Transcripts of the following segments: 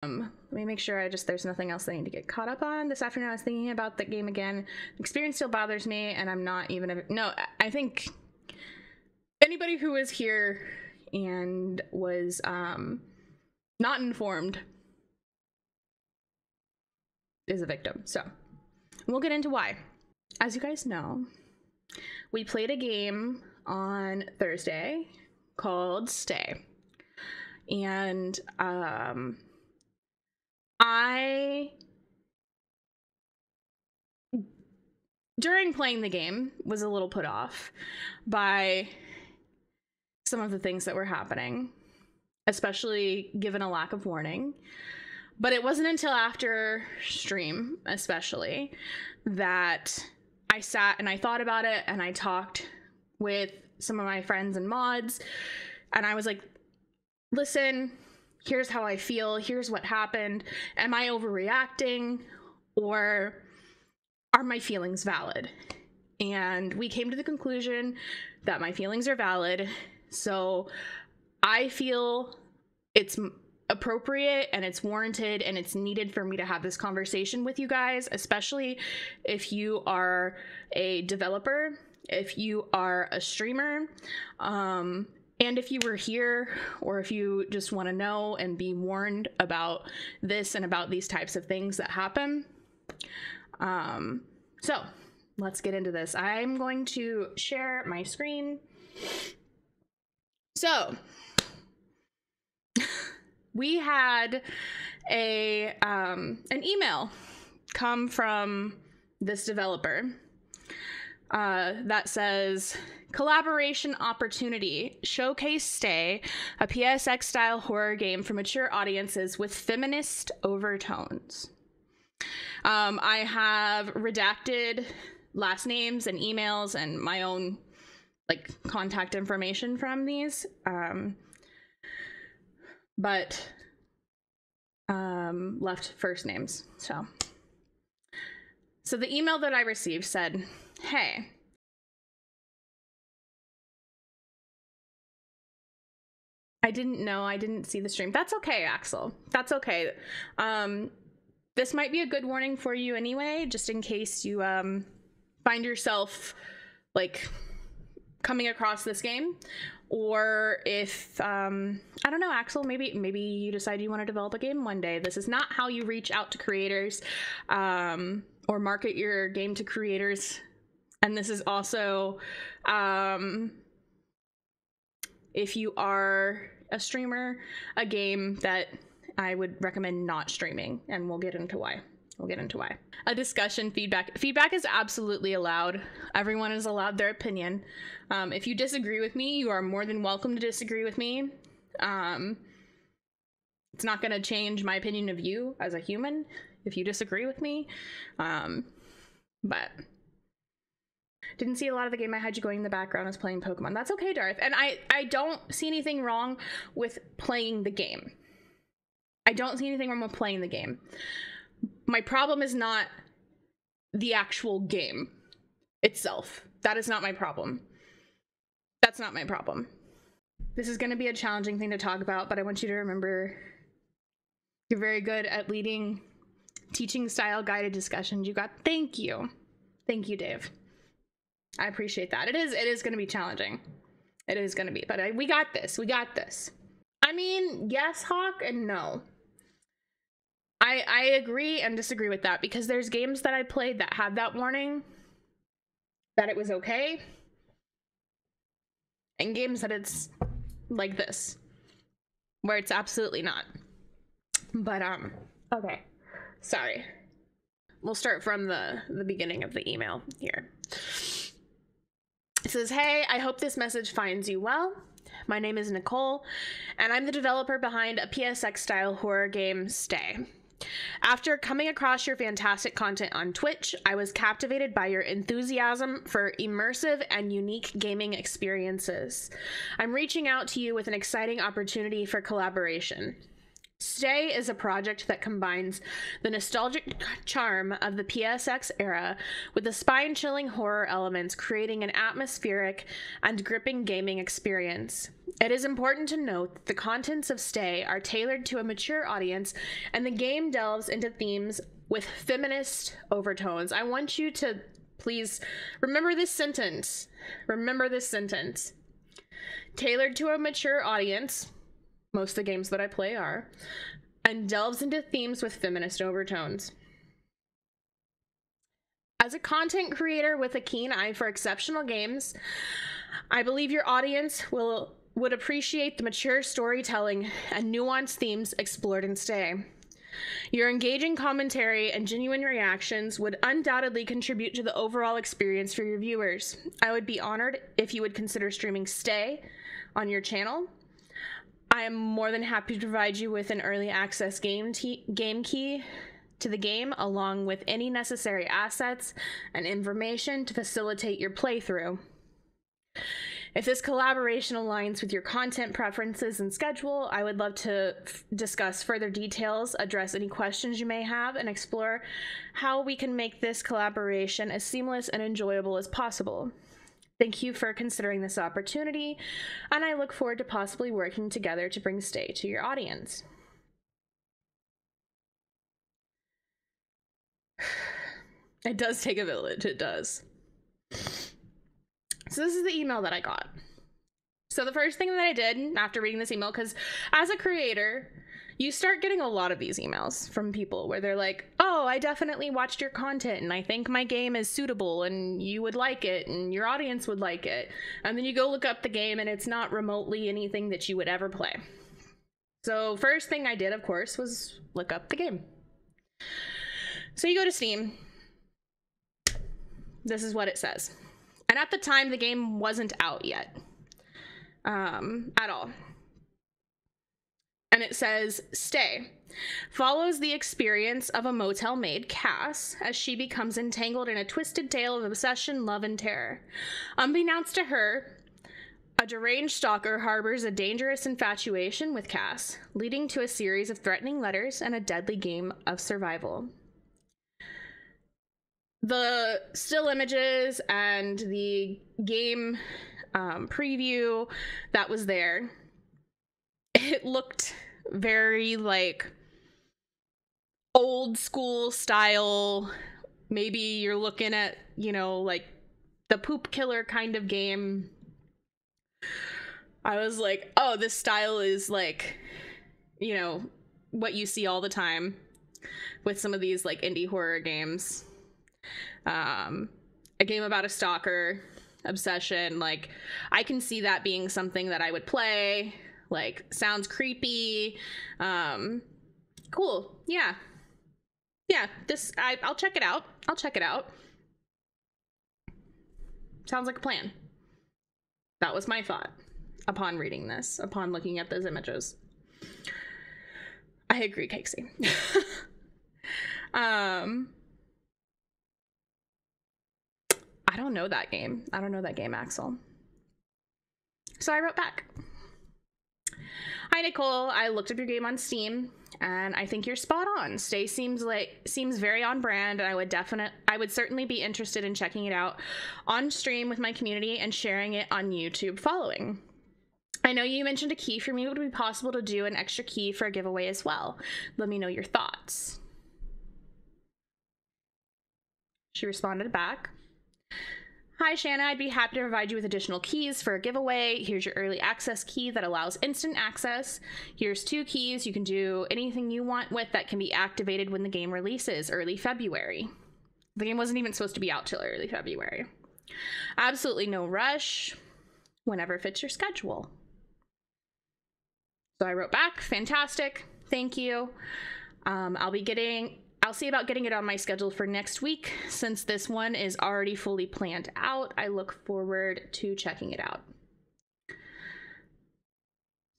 Let me make sure there's nothing else I need to get caught up on. This afternoon I was thinking about the game again. The experience still bothers me, and I'm not even no, I think anybody who was here and was not informed is a victim. So we'll get into why. As you guys know, we played a game on Thursday called Stay. And during playing the game, was a little put off by some of the things that were happening, especially given a lack of warning. But it wasn't until after stream, especially, that I sat and I thought about it, and I talked with some of my friends and mods, and I was like, listen, here's how I feel, here's what happened. Am I overreacting, or are my feelings valid? And we came to the conclusion that my feelings are valid. So I feel it's appropriate and it's warranted and it's needed for me to have this conversation with you guys, especially if you are a developer, if you are a streamer, and if you were here, or if you just want to know and be warned about this and about these types of things that happen. So let's get into this. I'm going to share my screen. So we had an email come from this developer that says, collaboration opportunity, showcase Stay, a PSX style horror game for mature audiences with feminist overtones. I have redacted last names and emails and my own contact information from these, but left first names. So the email that I received said, hey, I didn't see the stream. That's okay, Axel. That's okay. This might be a good warning for you anyway, just in case you find yourself coming across this game, or if I don't know, Axel, maybe you decide you want to develop a game one day. This is not how you reach out to creators or market your game to creators. And this is also if you are a streamer, a game that I would recommend not streaming, and we'll get into why. A discussion, feedback is absolutely allowed. Everyone is allowed their opinion. If you disagree with me, you are more than welcome to disagree with me. It's not going to change my opinion of you as a human if you disagree with me. But didn't see a lot of the game. I had you going in the background as playing Pokemon. That's okay, Darth. And I don't see anything wrong with playing the game. My problem is not the actual game itself. That is not my problem. That's not my problem. This is going to be a challenging thing to talk about, but I want you to remember you're very good at leading teaching style guided discussions. Thank you, Dave. I appreciate that. It is going to be challenging. It is going to be, but we got this. I mean, yes, Hawk, and no. I agree and disagree with that, because there's games that I played that had that warning, that it was okay, and games that it's like this, where it's absolutely not. But okay, sorry. We'll start from the beginning of the email here. It says, hey, I hope this message finds you well. My name is Nicole, and I'm the developer behind a PSX-style horror game, Stay. After coming across your fantastic content on Twitch, I was captivated by your enthusiasm for immersive and unique gaming experiences. I'm reaching out to you with an exciting opportunity for collaboration. Stay is a project that combines the nostalgic charm of the PSX era with the spine-chilling horror elements, creating an atmospheric and gripping gaming experience. It is important to note that the contents of Stay are tailored to a mature audience, and the game delves into themes with feminist overtones. I want you to please remember this sentence. Remember this sentence. Tailored to a mature audience. Most of the games that I play are, and delves into themes with feminist overtones. As a content creator with a keen eye for exceptional games, I believe your audience would appreciate the mature storytelling and nuanced themes explored in Stay. Your engaging commentary and genuine reactions would undoubtedly contribute to the overall experience for your viewers. I would be honored if you would consider streaming Stay on your channel. I am more than happy to provide you with an early access game key to the game, along with any necessary assets and information to facilitate your playthrough. If this collaboration aligns with your content preferences and schedule, I would love to discuss further details, address any questions you may have, and explore how we can make this collaboration as seamless and enjoyable as possible. Thank you for considering this opportunity, and I look forward to possibly working together to bring Stay to your audience. It does take a village, it does. So this is the email that I got. So the first thing that I did after reading this email, because as a creator, you start getting a lot of these emails from people where they're like, oh, I definitely watched your content and I think my game is suitable and you would like it and your audience would like it. And then you go look up the game and it's not remotely anything that you would ever play. So first thing I did, of course, was look up the game. So you go to Steam. This is what it says. And at the time, the game wasn't out yet at all. And it says, Stay follows the experience of a motel maid, Cass, as she becomes entangled in a twisted tale of obsession, love, and terror. Unbeknownst to her, a deranged stalker harbors a dangerous infatuation with Cass, leading to a series of threatening letters and a deadly game of survival. The still images and the game preview that was there, it looked very like old school style. Maybe you're looking at, you know, like the poop killer kind of game. I was like, oh, this style is like, you know, what you see all the time with some of these like indie horror games. A game about a stalker obsession, like I can see that being something that I would play. Like, sounds creepy. Cool. Yeah, this I'll check it out. Sounds like a plan. That was my thought upon reading this, upon looking at those images. I agree, Casey. I don't know that game. Axel. So I wrote back. Hi, Nicole. I looked up your game on Steam, and I think you're spot on. Stay seems very on brand, and I would certainly be interested in checking it out on stream with my community and sharing it on YouTube following. I know you mentioned a key. For me, it would be possible to do an extra key for a giveaway as well. Let me know your thoughts. She responded back. Hi, Shana. I'd be happy to provide you with additional keys for a giveaway. Here's your early access key that allows instant access. Here's 2 keys you can do anything you want with that can be activated when the game releases early February. The game wasn't even supposed to be out till early February. Absolutely no rush. Whenever fits your schedule. So I wrote back, fantastic. Thank you. I'll see about getting it on my schedule for next week. Since this one is already fully planned out, I look forward to checking it out.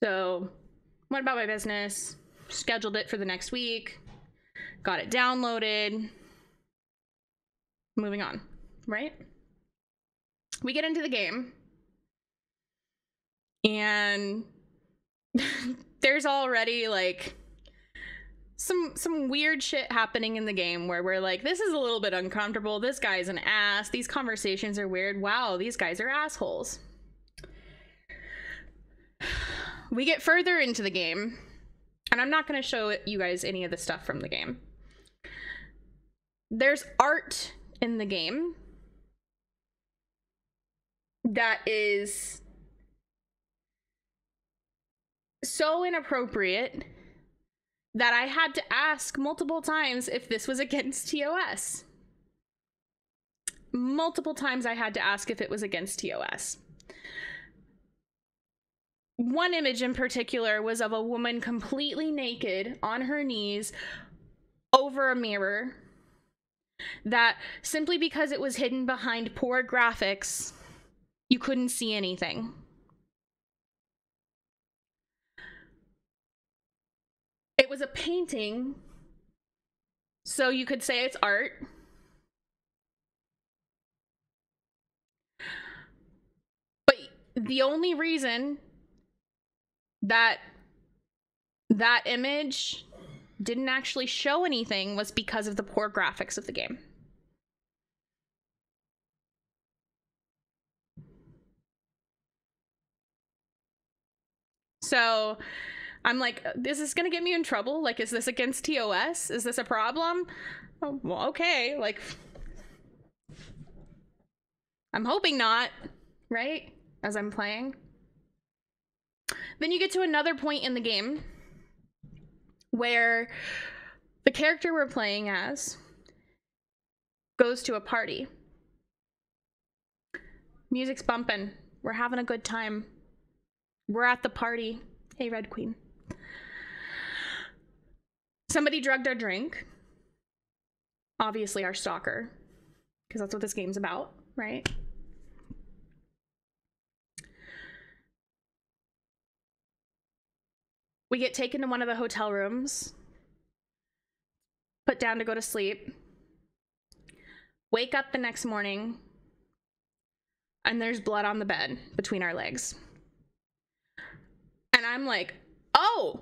So, went about my business, scheduled it for the next week, got it downloaded, moving on, right? We get into the game, and there's already like some weird shit happening in the game where we're like, this is a little bit uncomfortable. This guy's an ass. These conversations are weird. Wow, these guys are assholes. We get further into the game, and I'm not going to show you guys any of the stuff from the game. There's art in the game that is so inappropriate that I had to ask multiple times if this was against TOS. Multiple times I had to ask if it was against TOS. One image in particular was of a woman completely naked on her knees over a mirror that, simply because it was hidden behind poor graphics, you couldn't see anything. It was a painting, so you could say it's art. But the only reason that that image didn't actually show anything was because of the poor graphics of the game. So I'm like, this is gonna get me in trouble. Like, is this against TOS? Is this a problem? Oh, well, okay. Like, I'm hoping not, right? As I'm playing. Then you get to another point in the game where the character we're playing as goes to a party. Music's bumping. We're having a good time. We're at the party. Hey, Red Queen. Somebody drugged our drink. Obviously our stalker, because that's what this game's about, right? We get taken to one of the hotel rooms, put down to go to sleep, wake up the next morning, and there's blood on the bed between our legs. And I'm like, oh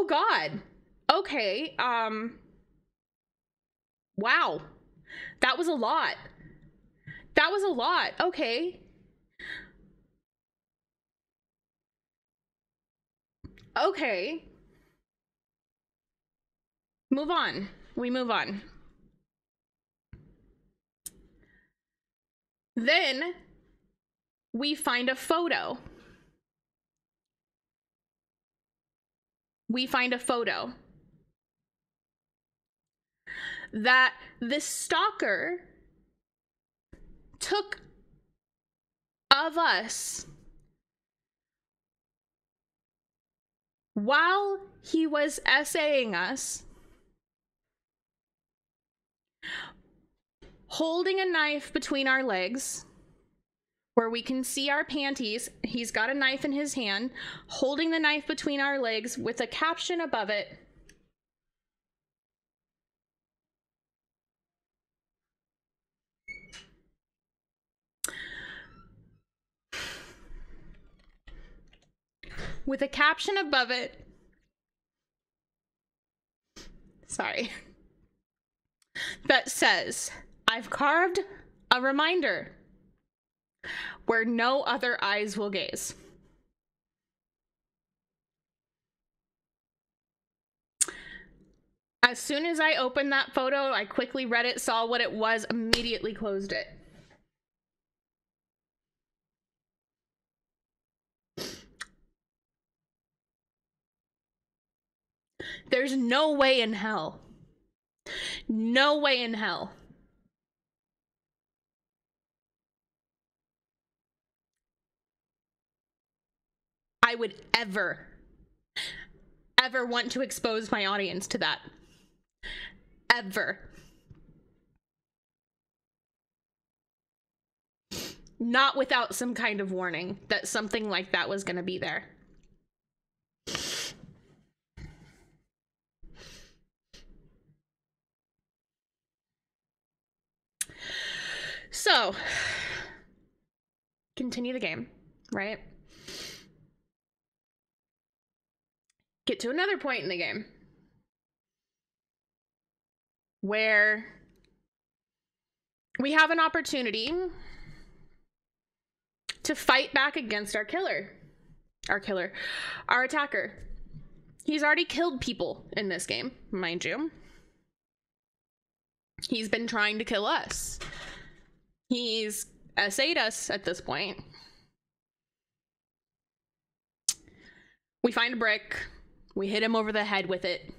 God, okay, wow, that was a lot. Okay. Move on. We move on. Then we find a photo. That this stalker took of us while he was essaying us, holding a knife between our legs where we can see our panties. He's got a knife in his hand, holding the knife between our legs with a caption above it. With a caption above it. Sorry. That says, I've carved a reminder where no other eyes will gaze. As soon as I opened that photo, I quickly read it, saw what it was, immediately closed it. There's no way in hell. No way in hell I would ever want to expose my audience to that. Ever. Not without some kind of warning that something like that was going to be there. So, continue the game, right? get to another point in the game where we have an opportunity to fight back against our attacker. He's already killed people in this game, mind you. He's been trying to kill us. He's SA'd us at this point. We find a brick. We hit him over the head with it.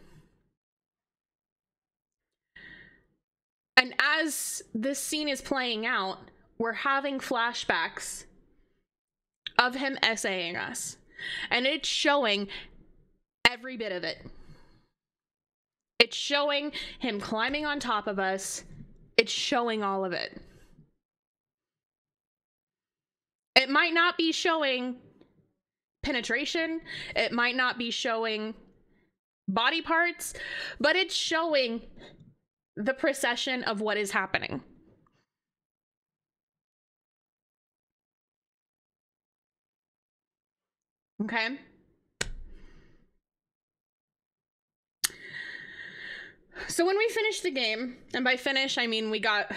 And as this scene is playing out, we're having flashbacks of him SAing us. And it's showing every bit of it. It's showing him climbing on top of us. It's showing all of it. It might not be showing penetration. It might not be showing body parts, but it's showing the procession of what is happening. Okay? So when we finished the game, and by finish, I mean we got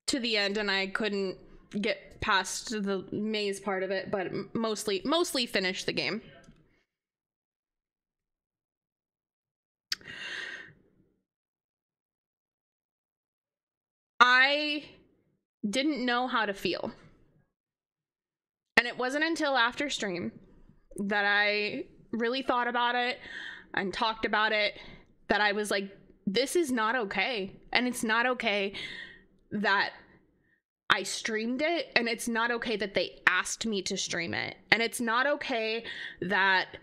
to the end and I couldn't get past the maze part of it, but mostly finished the game. I didn't know how to feel. And it wasn't until after stream that I really thought about it and talked about it that I was like, this is not okay. And it's not okay that I streamed it, and it's not okay that they asked me to stream it. And it's not okay that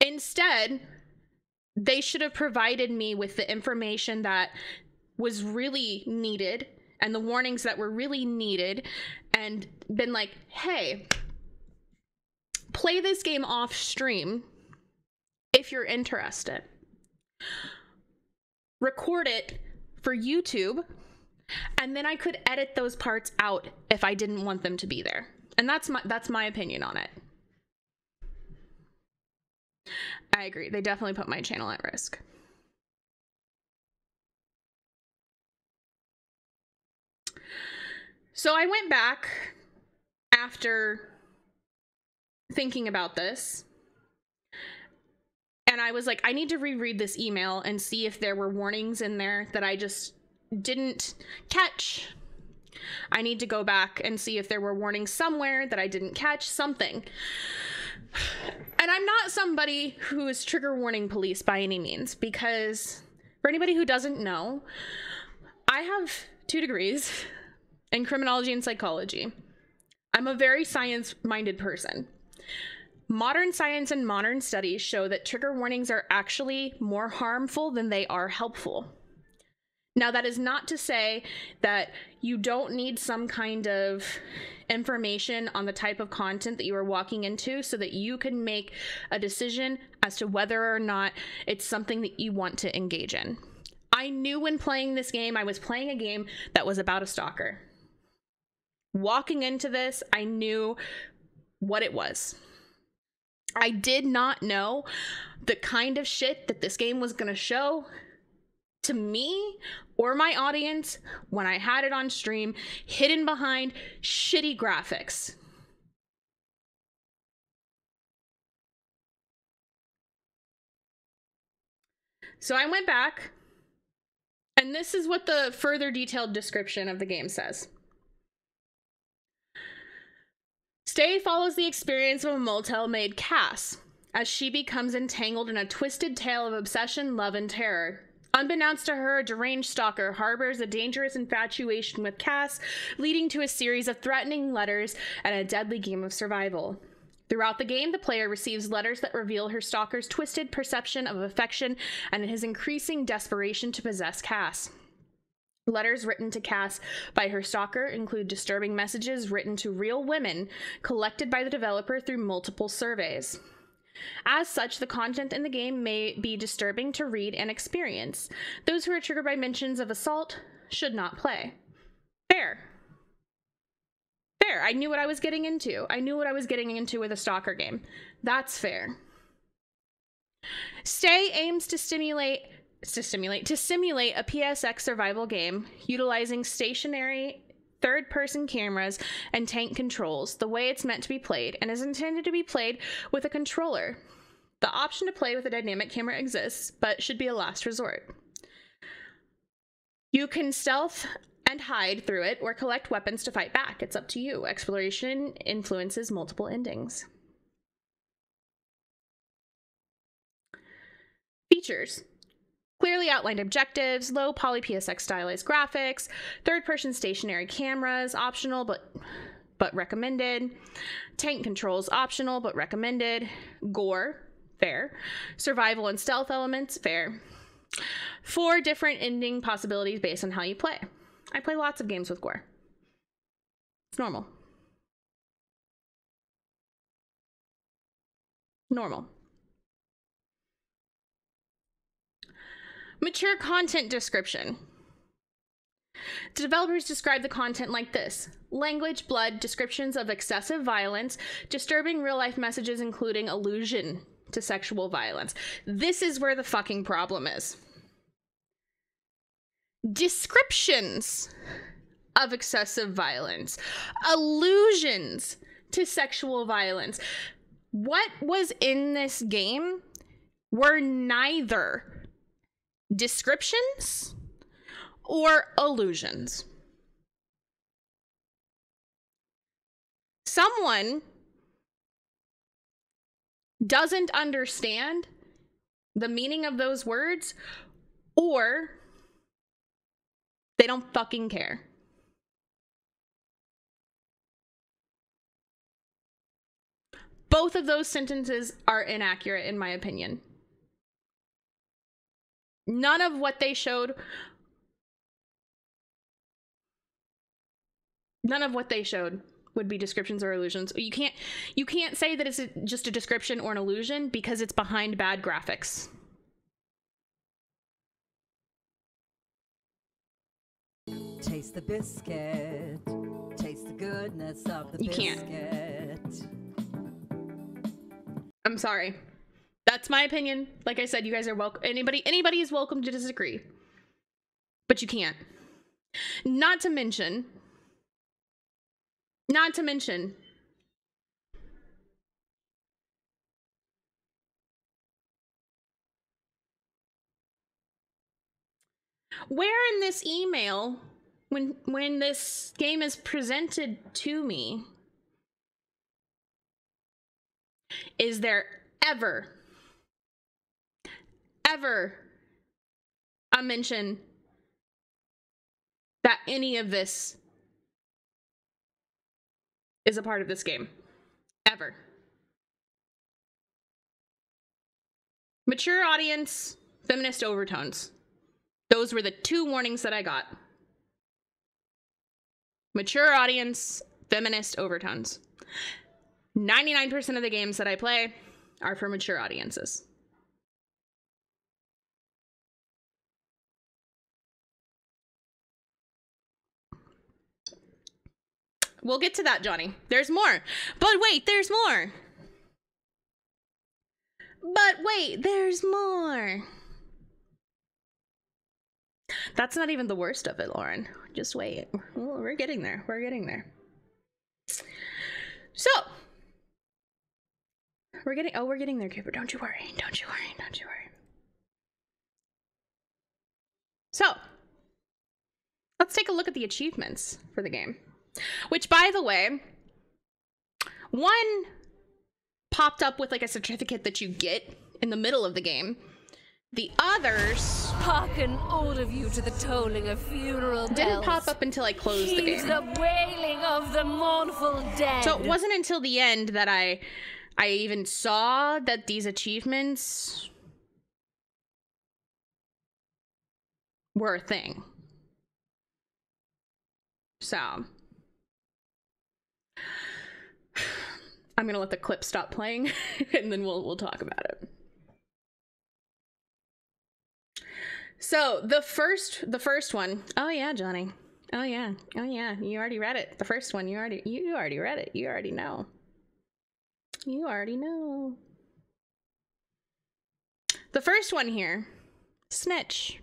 instead they should have provided me with the information that was really needed and the warnings that were really needed and been like, hey, play this game off stream if you're interested. Record it for YouTube, and then I could edit those parts out if I didn't want them to be there. And that's my opinion on it. I agree. They definitely put my channel at risk. So I went back after thinking about this, and I was like, I need to reread this email and see if there were warnings in there that I just didn't catch. I need to go back and see if there were warnings somewhere that I didn't catch, something. And I'm not somebody who is trigger warning police by any means, because for anybody who doesn't know, I have 2 degrees in criminology and psychology. I'm a very science-minded person. Modern science and modern studies show that trigger warnings are actually more harmful than they are helpful. Now, that is not to say that you don't need some kind of information on the type of content that you are walking into so that you can make a decision as to whether or not it's something that you want to engage in. I knew when playing this game, I was playing a game that was about a stalker. Walking into this, I knew what it was. I did not know the kind of shit that this game was going to show to me or my audience when I had it on stream, hidden behind shitty graphics. So I went back, and this is what the further detailed description of the game says. Stay follows the experience of a motel maid, Cass, as she becomes entangled in a twisted tale of obsession, love, and terror. Unbeknownst to her, a deranged stalker harbors a dangerous infatuation with Cass, leading to a series of threatening letters and a deadly game of survival. Throughout the game, the player receives letters that reveal her stalker's twisted perception of affection and his increasing desperation to possess Cass. Letters written to Cass by her stalker include disturbing messages written to real women collected by the developer through multiple surveys. As such, the content in the game may be disturbing to read and experience. Those who are triggered by mentions of assault should not play. Fair. Fair. I knew what I was getting into. I knew what I was getting into with a stalker game. That's fair. Stay aims to simulate a PSX survival game utilizing stationary third-person cameras and tank controls the way it's meant to be played and is intended to be played with a controller. The option to play with a dynamic camera exists, but should be a last resort. You can stealth and hide through it or collect weapons to fight back. It's up to you. Exploration influences multiple endings. Features. Clearly outlined objectives, low poly PSX stylized graphics, third-person stationary cameras, optional but recommended. Tank controls, optional but recommended. Gore, fair. Survival and stealth elements, fair. 4 different ending possibilities based on how you play. I play lots of games with gore. It's normal. Normal. Mature content description. The developers describe the content like this: language, blood, descriptions of excessive violence, disturbing real-life messages including allusion to sexual violence. This is where the fucking problem is. Descriptions of excessive violence, allusions to sexual violence. What was in this game were neither descriptions or allusions. Someone doesn't understand the meaning of those words, or they don't fucking care. Both of those sentences are inaccurate, in my opinion. None of what they showed would be descriptions or allusions. You can't say that it's just a description or an allusion because it's behind bad graphics. Taste the biscuit. Taste the goodness of the biscuit. You can't. I'm sorry. That's my opinion. Like I said, you guys are welcome. Anybody is welcome to disagree. But you can't. Not to mention, where in this email, when this game is presented to me, is there ever a mention that any of this is a part of this game? Ever. Mature audience, feminist overtones. Those were the 2 warnings that I got. Mature audience, feminist overtones. 99% of the games that I play are for mature audiences. We'll get to that, Johnny. There's more. But wait, there's more. That's not even the worst of it, Lauren. Just wait. We're getting there. So, we're getting there, Cooper. Don't you worry. So, let's take a look at the achievements for the game. Which, by the way, one popped up with like a certificate that you get in the middle of the game. The others, hearken all of you to the tolling of funeral bells. Didn't pop up until I closed the game. The wailing of the mournful dead. So it wasn't until the end that I even saw that these achievements were a thing. So I'm gonna let the clip stop playing and then we'll talk about it. So the first one. Oh yeah, Johnny. Oh yeah. You already read it. The first one. You already read it. You already know. The first one here, snitch.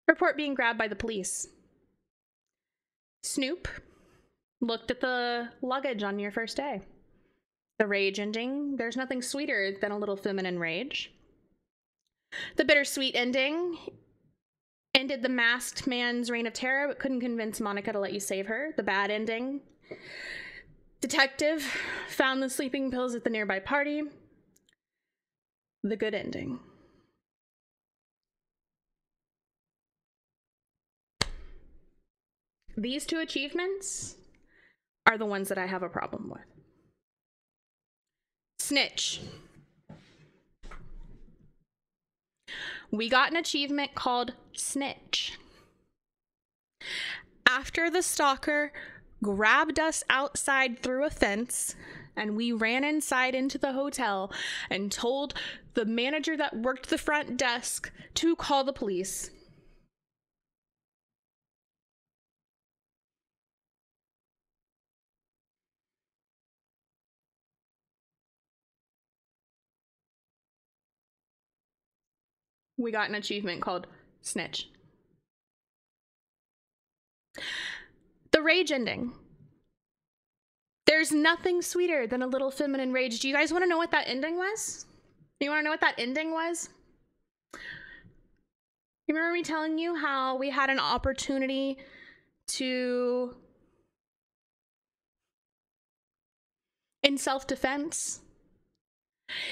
Report being grabbed by the police. Snoop looked at the luggage on your first day. The rage ending, there's nothing sweeter than a little feminine rage. The bittersweet ending ended the masked man's reign of terror, but couldn't convince Monica to let you save her. The bad ending, detective found the sleeping pills at the nearby party. The good ending. These two achievements are the ones that I have a problem with. Snitch. We got an achievement called Snitch. After the stalker grabbed us outside through a fence and we ran inside into the hotel and told the manager that worked the front desk to call the police. We got an achievement called Snitch. The rage ending. There's nothing sweeter than a little feminine rage. Do you guys want to know what that ending was? You want to know what that ending was? You remember me telling you how we had an opportunity to, in self-defense,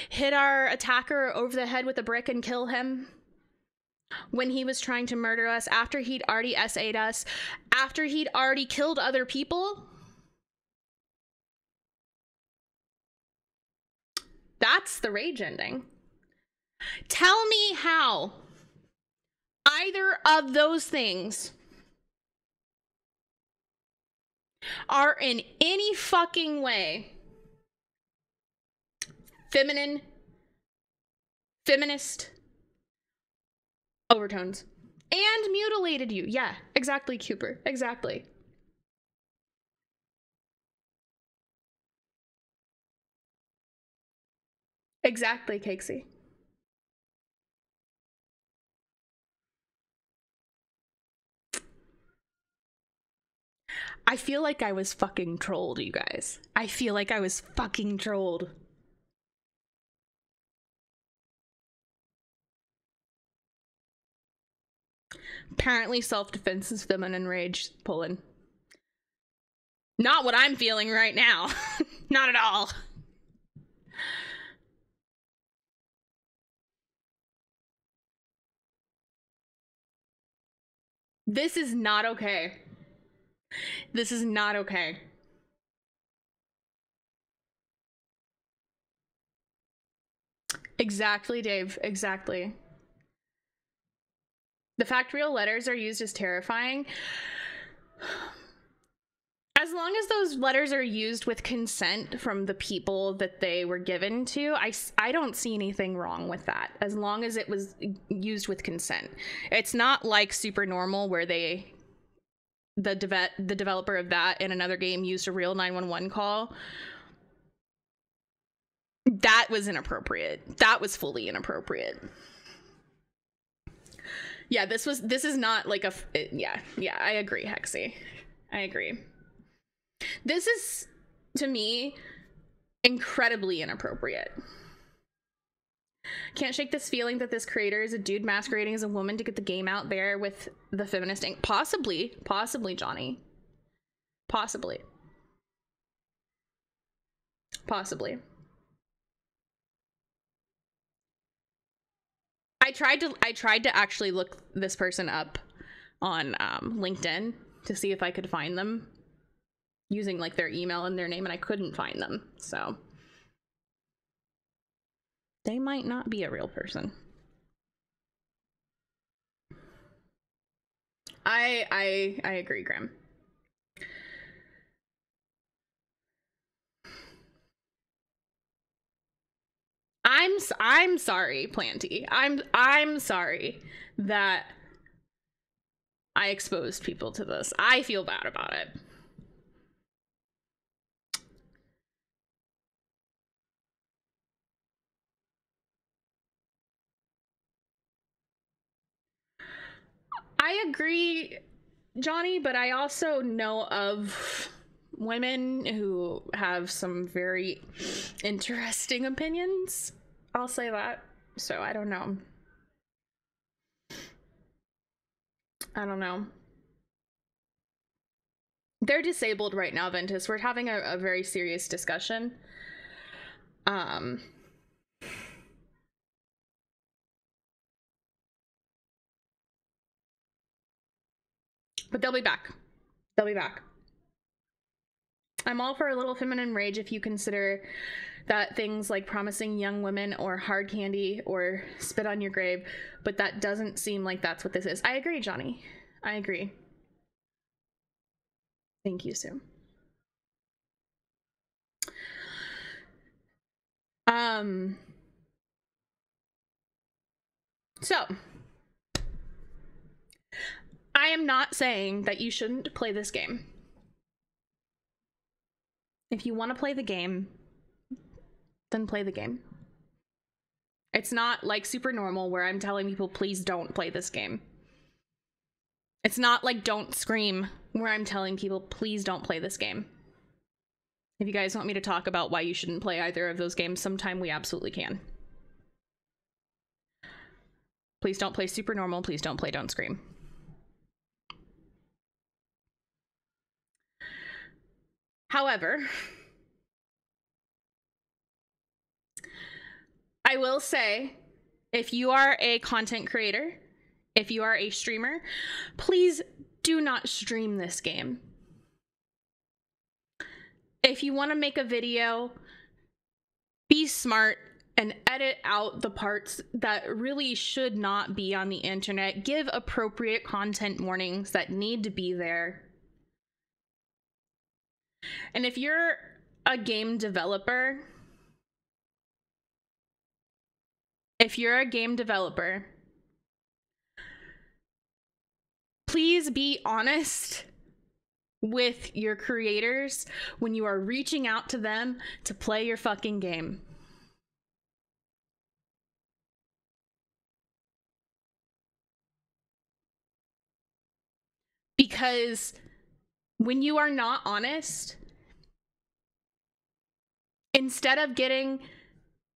hit our attacker over the head with a brick and kill him when he was trying to murder us, after he'd already SA'd us, after he'd already killed other people? That's the rage ending. Tell me how either of those things are in any fucking way feminist overtones and mutilated you. Yeah, exactly, Cooper. Exactly. Exactly, Cakesy. I feel like I was fucking trolled, you guys. I feel like I was fucking trolled. Apparently self-defense is feminine rage pulling. Not what I'm feeling right now. Not at all. This is not okay. This is not okay. Exactly, Dave. Exactly. The fact real letters are used is terrifying. As long as those letters are used with consent from the people that they were given to, I don't see anything wrong with that, as long as it was used with consent. It's not like Super Normal, where the developer of that in another game used a real 911 call. That was inappropriate. That was fully inappropriate. Yeah, this is not like yeah, I agree, Hexy. I agree. This is, to me, incredibly inappropriate. Can't shake this feeling that this creator is a dude masquerading as a woman to get the game out there with the feminist ink. Possibly, Johnny. Possibly. I tried to actually look this person up on LinkedIn to see if I could find them using like their email and their name, and I couldn't find them. So they might not be a real person. I agree, Graham. I'm sorry, Planty. I'm sorry that I exposed people to this. I feel bad about it. I agree, Johnny, but I also know of women who have some very interesting opinions. I'll say that. So I don't know. They're disabled right now, Ventus. We're having a very serious discussion. But they'll be back. They'll be back. I'm all for a little feminine rage if you consider that things like promising young women or hard candy or spit on your grave, but that doesn't seem like that's what this is. I agree, Johnny. I agree. Thank you, Sue. So I am not saying that you shouldn't play this game. If you want to play the game, then play the game. It's not like Super Normal where I'm telling people, please don't play this game. It's not like Don't Scream where I'm telling people, please don't play this game. If you guys want me to talk about why you shouldn't play either of those games sometime, we absolutely can. Please don't play Super Normal. Please don't play Don't Scream. However, I will say, if you are a content creator, if you are a streamer, please do not stream this game. If you want to make a video, be smart and edit out the parts that really should not be on the internet. Give appropriate content warnings that need to be there. And if you're a game developer, please be honest with your creators when you are reaching out to them to play your fucking game. Because when you are not honest, instead of getting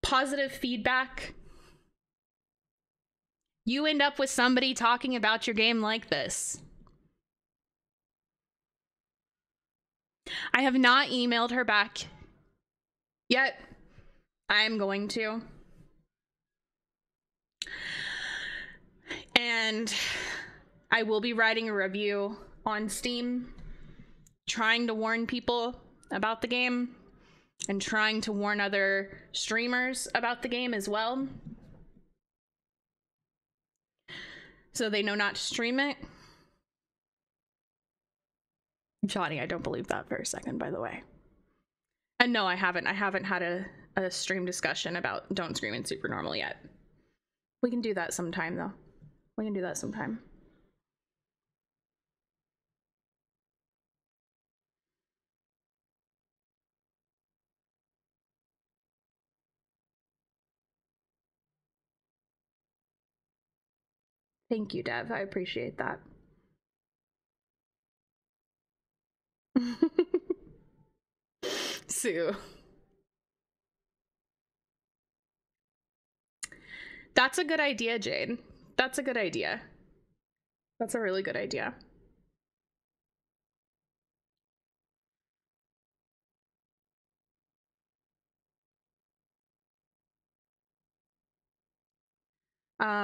positive feedback, you end up with somebody talking about your game like this. I have not emailed her back yet. I am going to. And I will be writing a review on Steam, trying to warn people about the game and trying to warn other streamers about the game as well, so they know not to stream it. Johnny, I don't believe that for a second, by the way. And no, I haven't had a stream discussion about Don't Scream and Super Normal yet. We can do that sometime, though. We can do that sometime. Thank you, Dev. I appreciate that. Sue. That's a good idea, Jade. That's a good idea. That's a really good idea.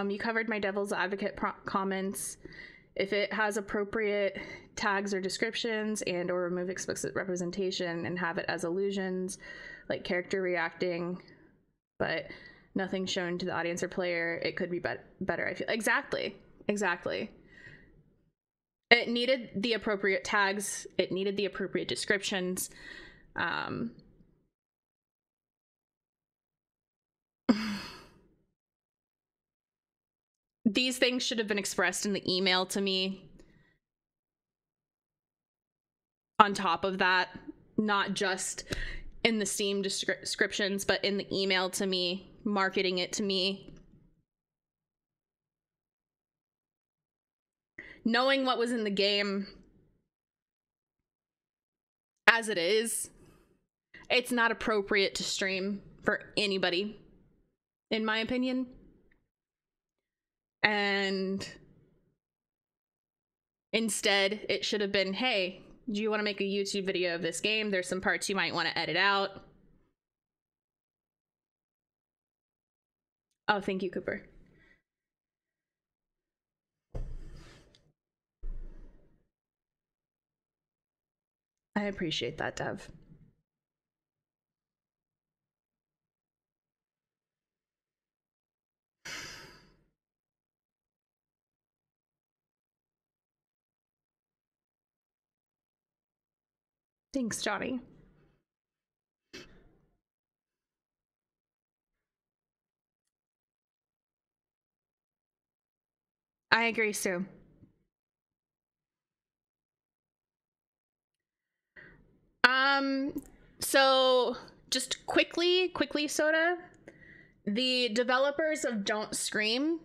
You covered my devil's advocate comments. If it has appropriate tags or descriptions and or remove explicit representation and have it as illusions, like character reacting, but nothing shown to the audience or player, it could be better, I feel. Exactly. It needed the appropriate tags. It needed the appropriate descriptions. These things should have been expressed in the email to me. On top of that, not just in the Steam descriptions, but in the email to me, marketing it to me. knowing what was in the game as it is, it's not appropriate to stream for anybody, in my opinion. And instead, it should have been, hey, do you want to make a YouTube video of this game? There's some parts you might want to edit out. Oh, thank you, Cooper. I appreciate that, Dev. Thanks, Johnny. I agree, Sue. So just quickly, Soda, the developers of Don't Scream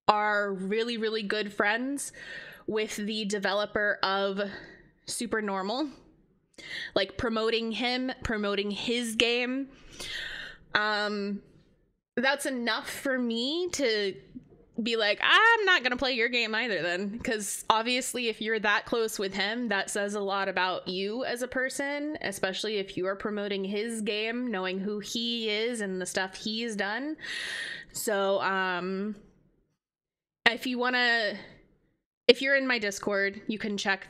are really, really good friends with the developer of Super Normal, like promoting him, promoting his game. That's enough for me to be like, I'm not gonna play your game either then, because obviously if you're that close with him, that says a lot about you as a person, especially if you are promoting his game, knowing who he is and the stuff he's done. So if you want to, if you're in my Discord, you can check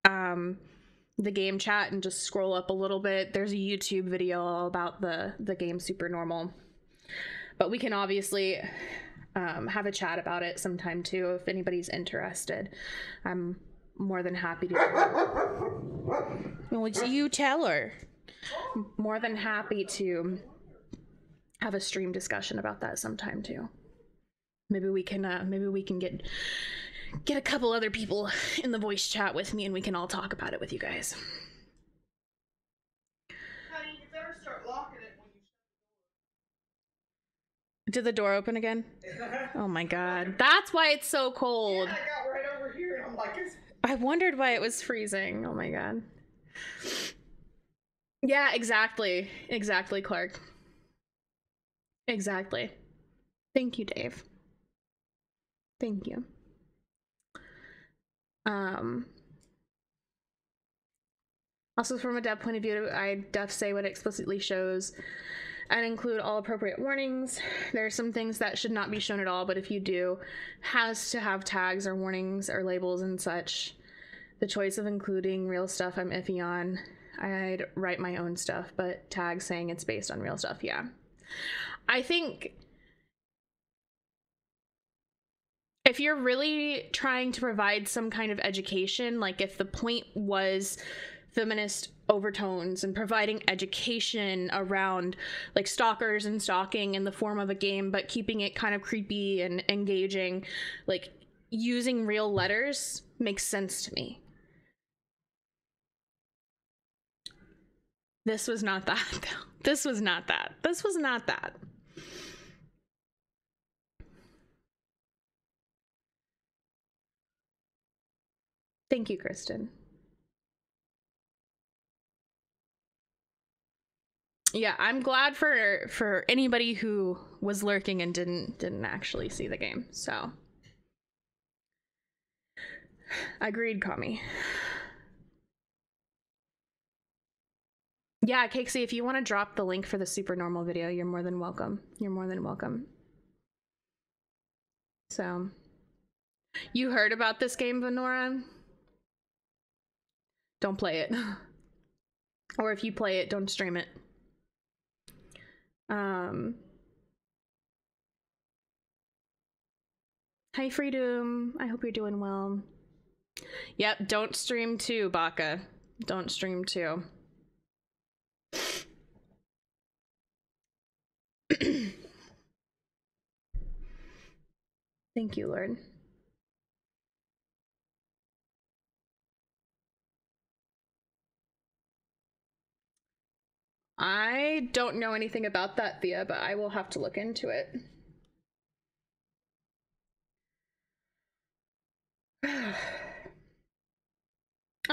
the game chat and just scroll up a little bit. There's a YouTube video all about the game Super Normal, but we can obviously have a chat about it sometime too if anybody's interested. I'm more than happy to. Well, you tell her. More than happy to have a stream discussion about that sometime too. Maybe we can get a couple other people in the voice chat with me and we can all talk about it with you guys. Honey, you better start locking it when you Did the door open again? Oh my god. That's why it's so cold. Yeah, I got right over here and I'm like, I wondered why it was freezing. Oh my god. Yeah, exactly. Exactly, Clark. Exactly. Thank you, Dave. Thank you. Also, from a dev point of view, I def say what it explicitly shows and include all appropriate warnings. There are some things that should not be shown at all, but if you do, has to have tags or warnings or labels and such. The choice of including real stuff I'm iffy on. I'd write my own stuff, but tags saying it's based on real stuff, yeah. I think if you're really trying to provide some kind of education, like if the point was feminist overtones and providing education around like stalkers and stalking in the form of a game, but keeping it kind of creepy and engaging, like using real letters makes sense to me. This was not that. This was not that. This was not that. Thank you, Kristen. Yeah, I'm glad for anybody who was lurking and didn't actually see the game. So, agreed, Kami. Yeah, Cakesy, if you want to drop the link for the Super Normal video, you're more than welcome. You're more than welcome. So, you heard about this game, Venora? Don't play it. Or if you play it, don't stream it. Hi, Freedom. I hope you're doing well. Yep, don't stream too, Baka. Don't stream too. Thank you, Lord. I don't know anything about that, Thea, but I will have to look into it.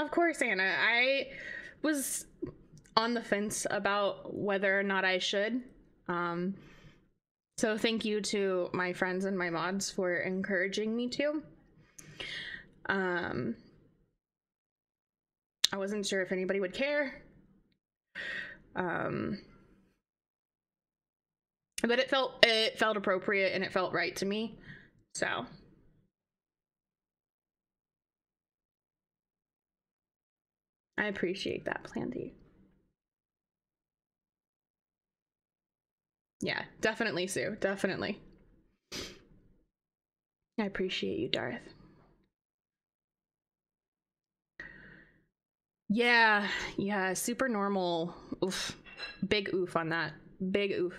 Of course, Anna. I was on the fence about whether or not I should. So thank you to my friends and my mods for encouraging me to. I wasn't sure if anybody would care. But it felt appropriate and it felt right to me. So I appreciate that, Planty. Yeah, definitely, Sue. Definitely. I appreciate you, Darth. Yeah, super normal. Oof. Big oof on that. Big oof.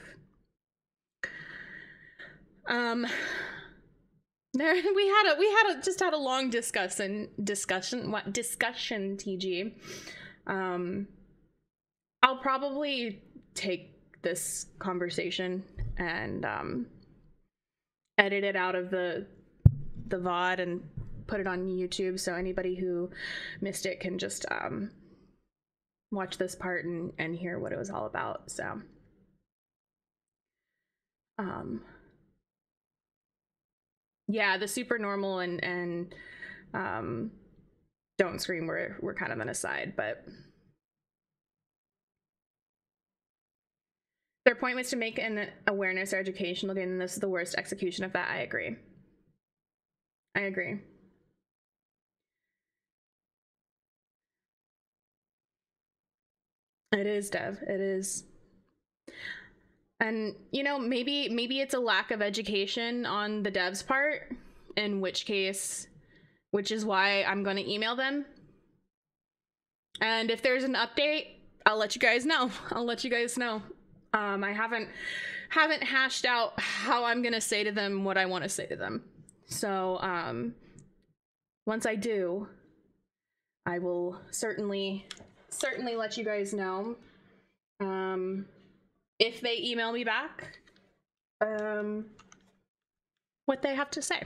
There we just had a long discussion, TG. I'll probably take this conversation and edit it out of the VOD and put it on YouTube so anybody who missed it can just watch this part and hear what it was all about. So yeah, the super normal and don't scream we're kind of an aside, but their point was to make an awareness or educational game, and this is the worst execution of that. I agree. It is, Dev. It is. And, you know, maybe it's a lack of education on the devs' part, in which case, which is why I'm going to email them. And if there's an update, I'll let you guys know. I haven't hashed out how I'm going to say to them what I want to say to them. So, once I do, I will certainly let you guys know. If they email me back, what they have to say.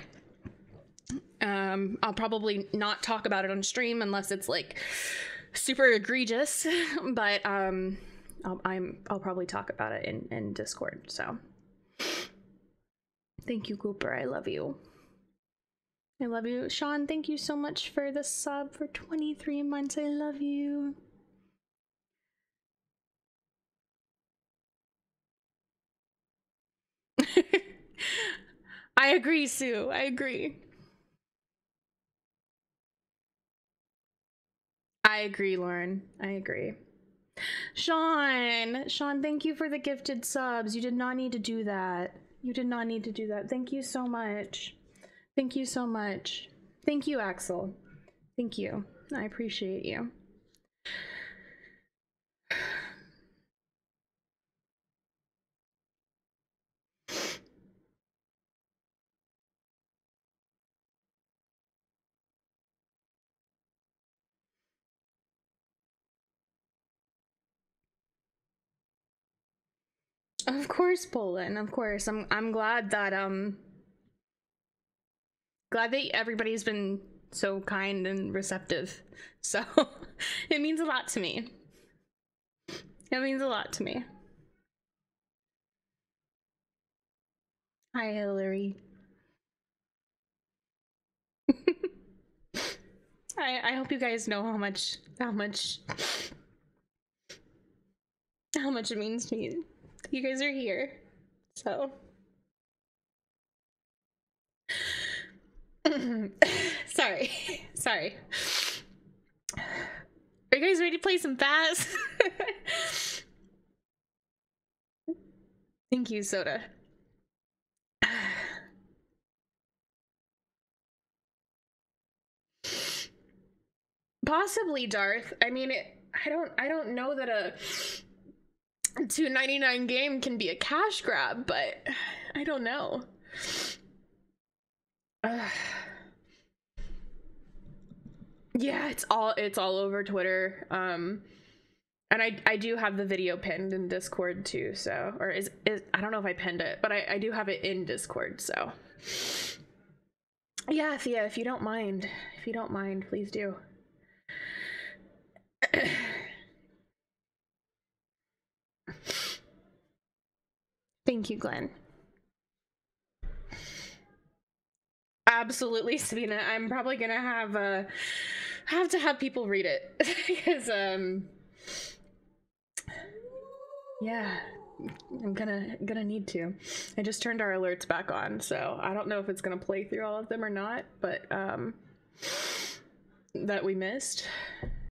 I'll probably not talk about it on stream unless it's like super egregious, but I'll probably talk about it in Discord. So thank you, Cooper. I love you. Sean, thank you so much for the sub for 23 months. I love you. I agree, Sue. I agree, Lauren. I agree. Sean, thank you for the gifted subs. You did not need to do that. Thank you so much. Thank you, Axel. Thank you. I appreciate you. Of course, Poland. Of course. I'm glad that everybody's been so kind and receptive. So it means a lot to me. Hi, Hillary. I hope you guys know how much it means to me. You guys are here, so. Sorry. Are you guys ready to play some fast? Thank you, Soda. Possibly, Darth. I mean, I don't know that a $2.99 game can be a cash grab, but I don't know. Yeah, it's all over Twitter. And I do have the video pinned in Discord too, so, or is I don't know if I pinned it, but I do have it in Discord, so. Yeah, if you don't mind, please do. Thank you, Glenn. Absolutely, Sabina. I'm probably gonna have to have people read it because yeah, I'm gonna need to. I just turned our alerts back on, so I don't know if it's gonna play through all of them or not, but that we missed.